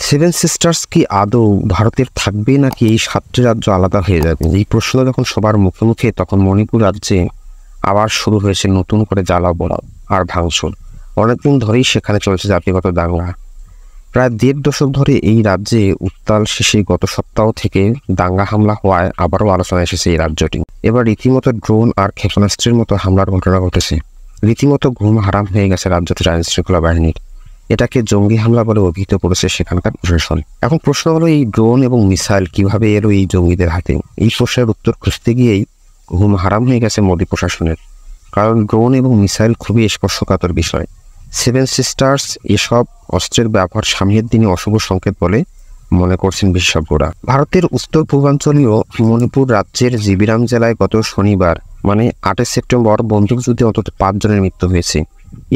Seven sisters কি আদৌ ভারতের থাকবে নাকি এই 7টি রাজ্য আলাদা হয়ে যাবে? এই প্রশ্ন যখন সবার মুখে মুখে, তখন মণিপুর রাজ্যে আবার শুরু হয়েছে নতুন করে জ্বালাপোড়া আর ভাঙচুর। অনেকদিন ধরেই সেখানে চলছে জাতিগত দাঙ্গা। প্রায় 1.5 দশক ধরে এই রাজ্যে উত্তাল শেষে গত সপ্তাহ থেকে দাঙ্গা হামলা হওয়ায় আবারও আলোচনা এসেছে এই রাজ্যটি। এবার রীতিমতো ড্রোন আর ক্ষেপণাস্ত্রের মতো হামলার ঘটনা ঘটেছে। রীতিমতো ঘুম হারাম হয়ে গেছে রাজ্যটির আইন শৃঙ্খলা বাহিনীর। এটাকে জঙ্গি হামলা বলে অভিহিত করেছে সেখানকার প্রশাসন। এখন প্রশ্ন হলো, এই ড্রোন এবং মিসাইল কিভাবে এলো এই জঙ্গিদের হাতে? এই প্রশ্নের উত্তর খুঁজতে গিয়েই ঘুম হারাম হয়ে গেছে মোদী প্রশাসনের। কারণ ড্রোন এবং মিসাইল খুবই স্পর্শকাতর বিষয়। সেভেন সিস্টার্স এসব অস্ত্রের ব্যবহার সামনের দিনে অশুভ সংকেত বলে মনে করছেন বিশেষজ্ঞরা। ভারতের উত্তর পূর্বাঞ্চলীয় মণিপুর রাজ্যের জিবিরাম জেলায় গত শনিবার মানে 8 সেপ্টেম্বর বন্দুকযুদ্ধে অন্তত 5 জনের মৃত্যু হয়েছে।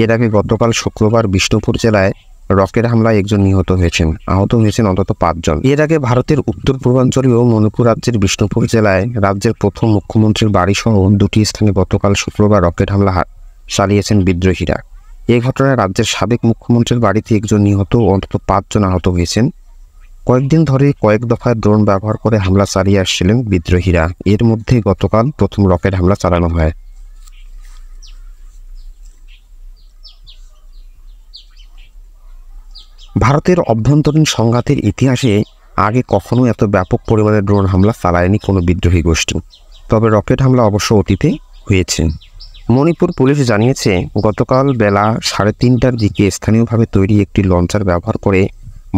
এর আগে গতকাল শুক্রবার বিষ্ণুপুর জেলায় রকেট হামলায় একজন নিহত হয়েছেন, আহত হয়েছেন অন্তত 5 জন। এর আগে ভারতের উত্তর পূর্বাঞ্চলীয় মণিপুর রাজ্যের বিষ্ণুপুর জেলায় রাজ্যের প্রথম মুখ্যমন্ত্রীর বাড়িসহ 2টি স্থানে গতকাল শুক্রবার রকেট হামলা চালিয়েছেন বিদ্রোহীরা। এই ঘটনায় রাজ্যের সাবেক মুখ্যমন্ত্রীর বাড়িতে একজন নিহত ও অন্তত 5 জন আহত হয়েছেন। কয়েকদিন ধরে কয়েক দফায় ড্রোন ব্যবহার করে হামলা চালিয়ে আসছিলেন বিদ্রোহীরা। এর মধ্যে গতকাল প্রথম রকেট হামলা চালানো হয়। ভারতের অভ্যন্তরীণ সংঘাতের ইতিহাসে আগে কখনো এত ব্যাপক পরিমাণে ড্রোন হামলা চালায়নি কোনো বিদ্রোহী গোষ্ঠী। তবে রকেট হামলা অবশ্য অতীতে হয়েছে। মণিপুর পুলিশ জানিয়েছে, গতকাল বেলা 3:30টার দিকে স্থানীয়ভাবে তৈরি একটি লঞ্চার ব্যবহার করে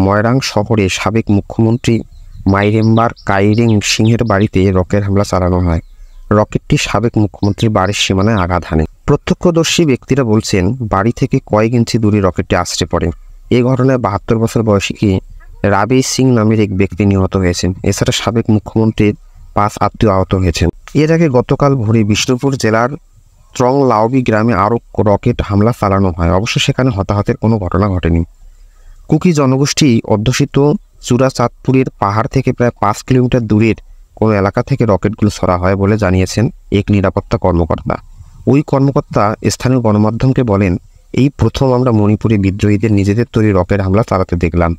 ময়রাং শহরে সাবেক মুখ্যমন্ত্রী মাইরেম্বার কাইরেং সিংহের বাড়িতে রকেট হামলা চালানো হয়। রকেটটি সাবেক মুখ্যমন্ত্রীর বাড়ির সীমানায় আঘাত হানে। প্রত্যক্ষদর্শী ব্যক্তিরা বলছেন, বাড়ি থেকে কয়েক ইঞ্চি দূরে রকেটটি আছড়ে পড়ে। এই ঘটনায় 72 বছর বয়সী রাবি সিং নামের এক ব্যক্তি নিহত হয়েছেন। এছাড়া সাবেক মুখ্যমন্ত্রীর 5 আত্মীয় আহত হয়েছেন। এর আগে গতকাল ভোরে বিষ্ণুপুর জেলার ত্রং লাউবি গ্রামে আরও রকেট হামলা চালানো হয়। অবশ্য সেখানে হতাহতের কোনো ঘটনা ঘটেনি। কুকি জনগোষ্ঠী অধ্যুষিত চূড়াচাঁদপুরের পাহাড় থেকে প্রায় 5 কিলোমিটার দূরের কোনো এলাকা থেকে রকেটগুলো ছড়া হয় বলে জানিয়েছেন এক নিরাপত্তা কর্মকর্তা। ওই কর্মকর্তা স্থানীয় গণমাধ্যমকে বলেন, এই প্রথম আমরা মণিপুরে বিদ্রোহীদের নিজেদের তৈরি রকেট হামলা চালাতে দেখলাম।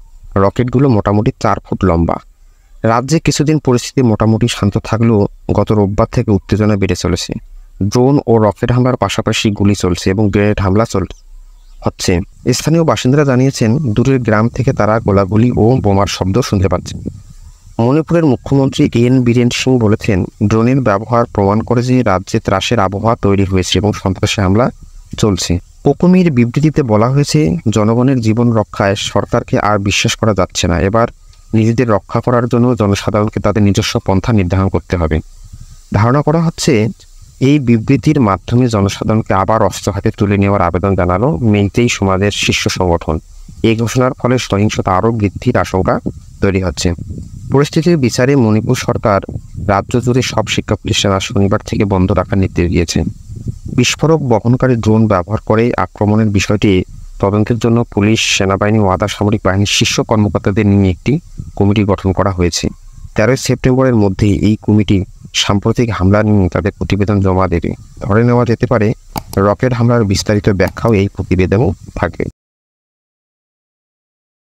রকেটগুলো মোটামুটি 4 ফুট লম্বা। রাজ্যে কিছুদিন পরিস্থিতি মোটামুটি শান্ত থাকলেও গত রোববার থেকে উত্তেজনা বেড়ে চলেছে। ড্রোন ও রকেট হামলার পাশাপাশি গুলি চলছে এবং গ্রেনেড হামলা হচ্ছে। স্থানীয় বাসিন্দারা জানিয়েছেন, দূরের গ্রাম থেকে তারা গোলাগুলি ও বোমার শব্দ শুনতে পাচ্ছেন। মণিপুরের মুখ্যমন্ত্রী এন বীরেন সিং বলেছেন, ড্রোনের ব্যবহার প্রমাণ করে যে রাজ্যে ত্রাসের আবহাওয়া তৈরি হয়েছে এবং সন্ত্রাসী হামলা চলছে। কোকুমির বিবৃতিতে বলা হয়েছে, জনগণের জীবন রক্ষায় সরকারকে আর বিশ্বাস করা যাচ্ছে না। এবার নিজেদের রক্ষা করার জন্য জনসাধারণকে তাদের নিজস্ব পন্থা নির্ধারণ করতে হবে। ধারণা করা হচ্ছে, এই বিবৃতির মাধ্যমে জনসাধারণকে আবার অস্ত্র হাতে তুলে নেওয়ার আবেদন জানালো মেইতেই সমাজের শীর্ষ সংগঠন। এই ঘোষণার ফলে সহিংসতা আরও বৃদ্ধির আশঙ্কা তৈরি হচ্ছে। পরিস্থিতির বিচারে মণিপুর সরকার রাজ্য জুড়ে সব শিক্ষা প্রতিষ্ঠান আজ শনিবার থেকে বন্ধ রাখার নির্দেশ দিয়েছে। বিস্ফোরক বহনকারী ড্রোন ব্যবহার করে আক্রমণের বিষয়টি তদন্তের জন্য পুলিশ, সেনাবাহিনী ও আধা সামরিক বাহিনীর শীর্ষ কর্মকর্তাদের নিয়ে একটি কমিটি গঠন করা হয়েছে। 13 সেপ্টেম্বরের মধ্যে এই কমিটি সাম্প্রতিক হামলা নিয়ে তাদের প্রতিবেদন জমা দেবে। ধরে নেওয়া যেতে পারে, রকেট হামলার বিস্তারিত ব্যাখ্যাও এই প্রতিবেদনেও থাকবে।